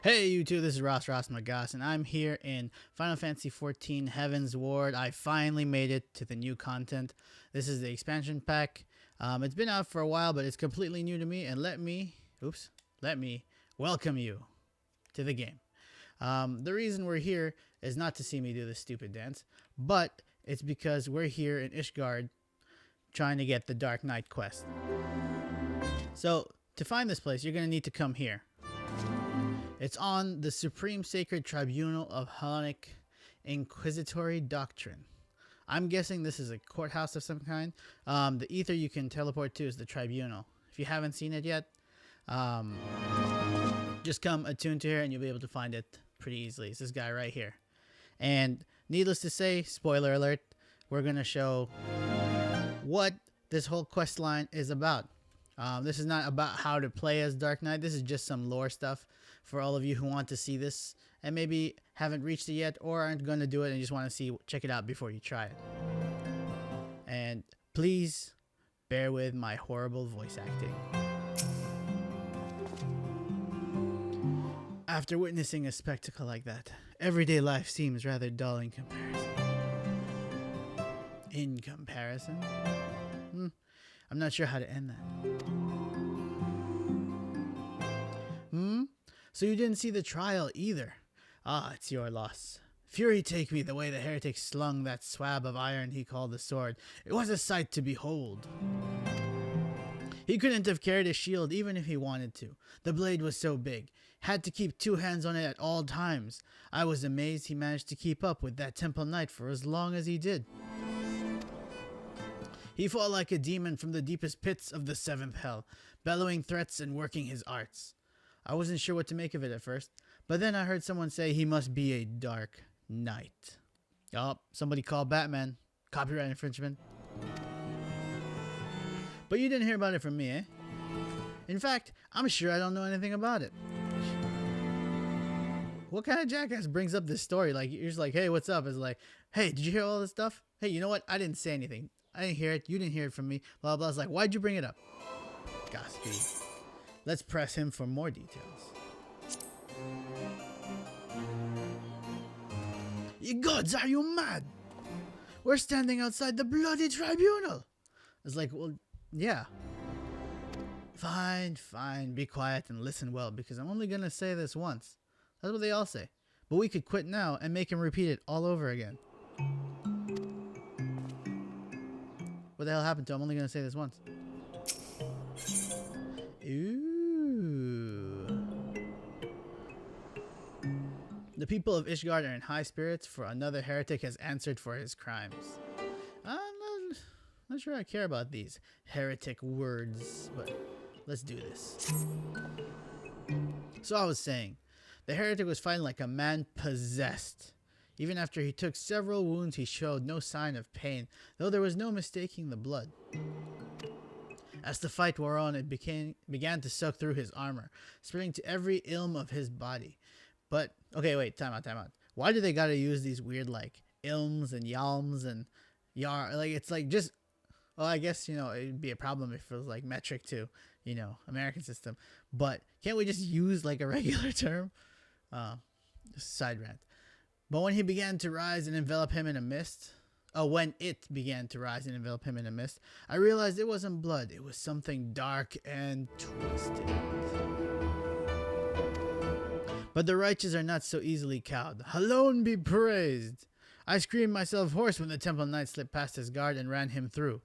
Hey YouTube, this is RasRas Magas, and I'm here in Final Fantasy XIV Heavensward. I finally made it to the new content. This is the expansion pack. It's been out for a while, but it's completely new to me, and let me welcome you to the game. The reason we're here is not to see me do this stupid dance, but it's because we're here in Ishgard trying to get the Dark Knight quest. So, to find this place, you're going to need to come here. It's on the Supreme Sacred Tribunal of Hellenic Inquisitory Doctrine. I'm guessing this is a courthouse of some kind. The ether you can teleport to is the Tribunal. If you haven't seen it yet, just come attuned to here and you'll be able to find it pretty easily. It's this guy right here. And needless to say, spoiler alert, we're going to show what this whole quest line is about. This is not about how to play as Dark Knight. This is just some lore stuff for all of you who want to see this and maybe haven't reached it yet or aren't going to do it and just want to check it out before you try it. And please bear with my horrible voice acting. After witnessing a spectacle like that, everyday life seems rather dull in comparison. In comparison? I'm not sure how to end that. So you didn't see the trial either. Ah, it's your loss. Fury take me the way the heretic slung that swab of iron he called the sword. It was a sight to behold. He couldn't have carried a shield even if he wanted to. The blade was so big. Had to keep two hands on it at all times. I was amazed he managed to keep up with that temple knight for as long as he did. He fought like a demon from the deepest pits of the seventh hell, bellowing threats and working his arts. I wasn't sure what to make of it at first, but then I heard someone say he must be a Dark Knight. Oh, somebody called Batman. Copyright infringement. But you didn't hear about it from me, eh? In fact, I'm sure I don't know anything about it. What kind of jackass brings up this story? Like, you're just like, hey, what's up? It's like, hey, did you hear all this stuff? Hey, you know what? I didn't say anything. I didn't hear it. You didn't hear it from me. Blah, blah. It's like, why'd you bring it up? Gossipy. Let's press him for more details. Ye gods, are you mad? We're standing outside the bloody tribunal. It's like, well, yeah. Fine, fine. Be quiet and listen well, because I'm only going to say this once. That's what they all say. But we could quit now and make him repeat it all over again. What the hell happened to him? I'm only going to say this once. Ooh. The people of Ishgard are in high spirits, for another heretic has answered for his crimes. I'm not sure I care about these heretic words, but let's do this. So I was saying, the heretic was fighting like a man possessed. Even after he took several wounds, he showed no sign of pain, though there was no mistaking the blood. As the fight wore on, it began to soak through his armor, spreading to every ilm of his body. But, okay, wait, time out. Why do they gotta use these weird, like, ilms and yalms and yar? Like, it's like just, well, I guess, you know, it'd be a problem if it was, like, metric to, you know, American system. But can't we just use, like, a regular term? Just side rant. But when he began to rise and envelop him in a mist, when it began to rise and envelop him in a mist, I realized it wasn't blood. It was something dark and twisted. But the righteous are not so easily cowed. Alone be praised. I screamed myself hoarse when the temple knight slipped past his guard and ran him through.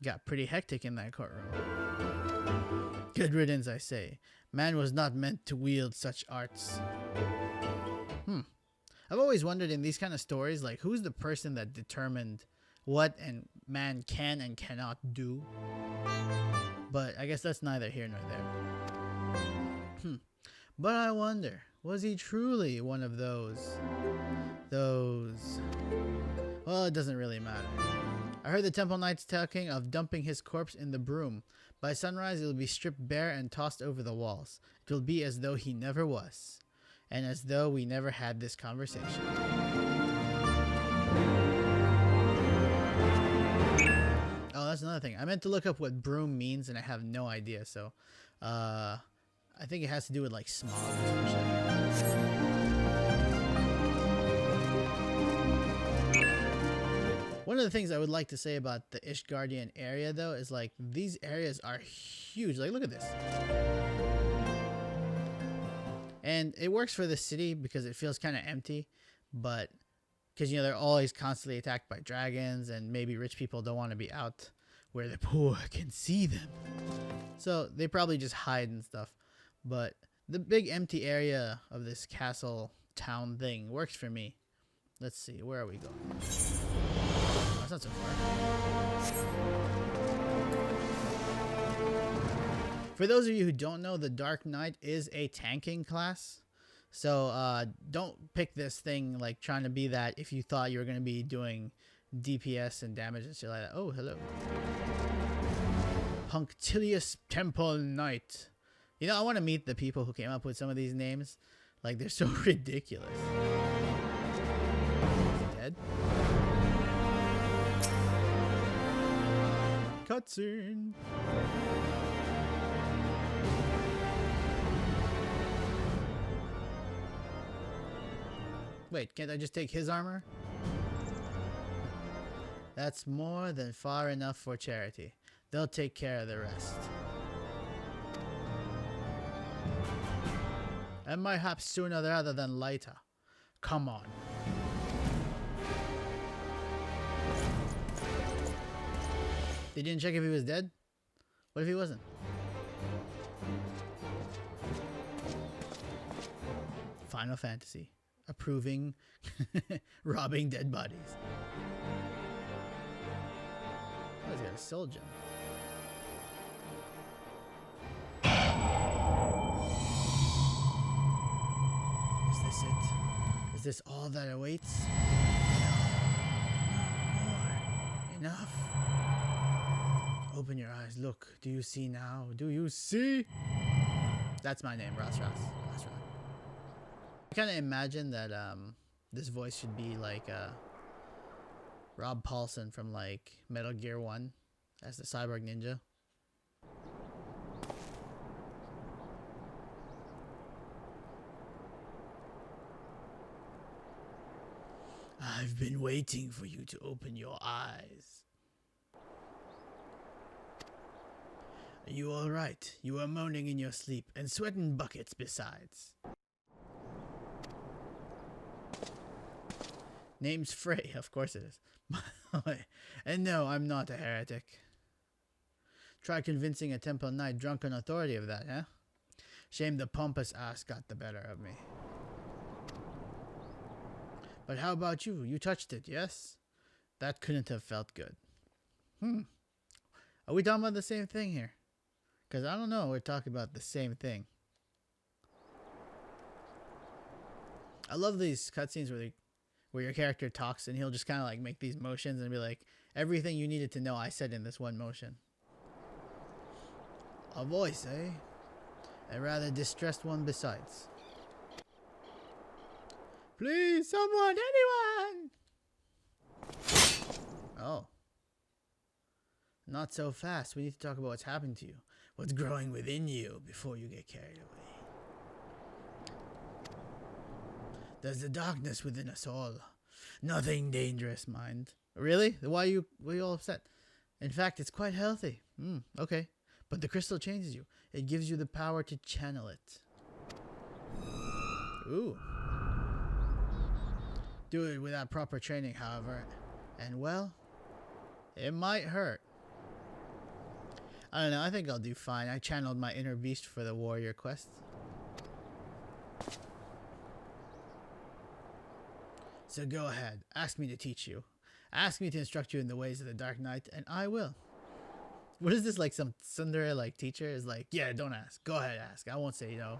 Got pretty hectic in that courtroom. Good riddance, I say. Man was not meant to wield such arts. I've always wondered in these kind of stories, like, who's the person that determined what and man can and cannot do? But I guess that's neither here nor there. But I wonder, was he truly one of those? Well, it doesn't really matter. I heard the temple knights talking of dumping his corpse in the broom. By sunrise, it will be stripped bare and tossed over the walls. It will be as though he never was. And as though we never had this conversation. Oh, that's another thing. I meant to look up what broom means, and I have no idea. So, I think it has to do with like smog or some shit. One of the things I would like to say about the Ishgardian area though is like these areas are huge. Like look at this. And it works for the city because it feels kind of empty, but because, you know, they're always constantly attacked by dragons and maybe rich people don't want to be out where the poor can see them. So they probably just hide and stuff. But the big empty area of this castle town thing works for me. Let's see, where are we going? Oh, that's not so far. For those of you who don't know, the Dark Knight is a tanking class. So don't pick this thing like trying to be that if you thought you were going to be doing DPS and damage and shit like that. Oh, hello. Punctilious Temple Knight. You know, I want to meet the people who came up with some of these names. Like, they're so ridiculous. Is he dead? Cutscene. Wait, can't I just take his armor? That's more than far enough for charity. They'll take care of the rest. And mayhaps sooner rather than later. Come on. They didn't check if he was dead? What if he wasn't? Final Fantasy. Approving robbing dead bodies. Oh, he's got a soul gem. Is this it? Is this all that awaits? No more. Enough. Open your eyes. Look. Do you see now? Do you see? That's my name, RasRas. I kind of imagine that this voice should be like Rob Paulson from like Metal Gear 1 as the cyborg ninja. I've been waiting for you to open your eyes. Are you alright? You are moaning in your sleep and sweating buckets besides. Name's Frey, of course it is. And no, I'm not a heretic. Try convincing a Temple Knight drunk on authority of that, huh? Shame the pompous ass got the better of me. But how about you? You touched it, yes? That couldn't have felt good. Are we talking about the same thing here? Because I don't know, we're talking about the same thing. I love these cutscenes where your character talks and he'll just kind of like make these motions and be like, everything you needed to know I said in this one motion. A voice, eh? A rather distressed one besides. Please, someone, anyone! Oh. Not so fast. We need to talk about what's happened to you. What's growing within you before you get carried away. There's the darkness within us all. Nothing dangerous, mind. Really? Why are you all upset? In fact, it's quite healthy. Okay. But the crystal changes you. It gives you the power to channel it. Ooh. Do it without proper training, however. And well, it might hurt. I don't know. I think I'll do fine. I channeled my inner beast for the warrior quest. So go ahead, ask me to teach you. Ask me to instruct you in the ways of the Dark Knight, and I will. What is this, like some tsundere like teacher is like, yeah, don't ask. Go ahead, ask. I won't say no.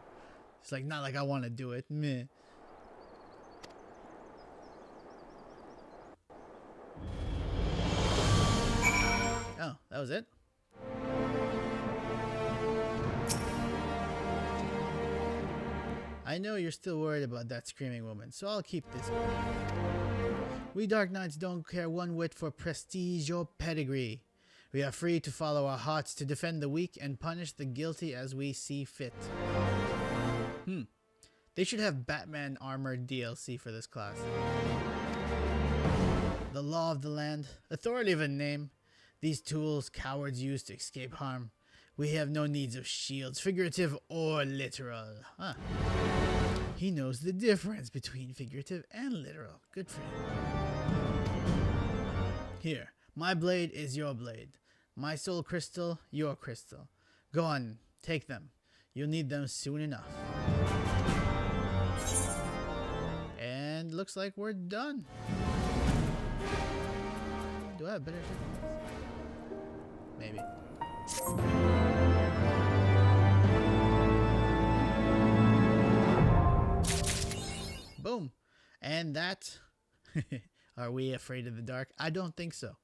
It's like, not like I want to do it. Meh. Oh, that was it? I know you're still worried about that screaming woman, so I'll keep this going. We Dark Knights don't care one whit for prestige or pedigree. We are free to follow our hearts, to defend the weak and punish the guilty as we see fit. They should have Batman armored DLC for this class. The law of the land, authority of a name. These tools cowards use to escape harm. We have no needs of shields, figurative or literal. He knows the difference between figurative and literal. Good for him. Here, my blade is your blade. My soul crystal, your crystal. Go on, take them. You'll need them soon enough. And looks like we're done. Do I have better shit? Maybe. Boom. And that... Are we afraid of the dark? I don't think so.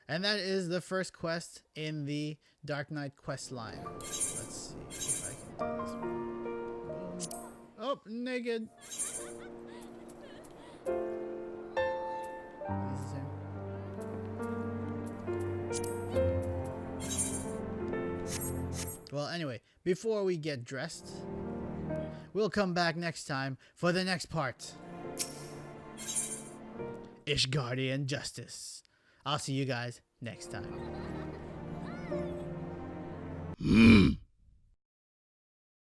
And that is the first quest in the Dark Knight quest line. Let's see if I can do this one. Boom. Oh, naked. Well, anyway, before we get dressed, we'll come back next time for the next part. Ishgardian Justice. I'll see you guys next time.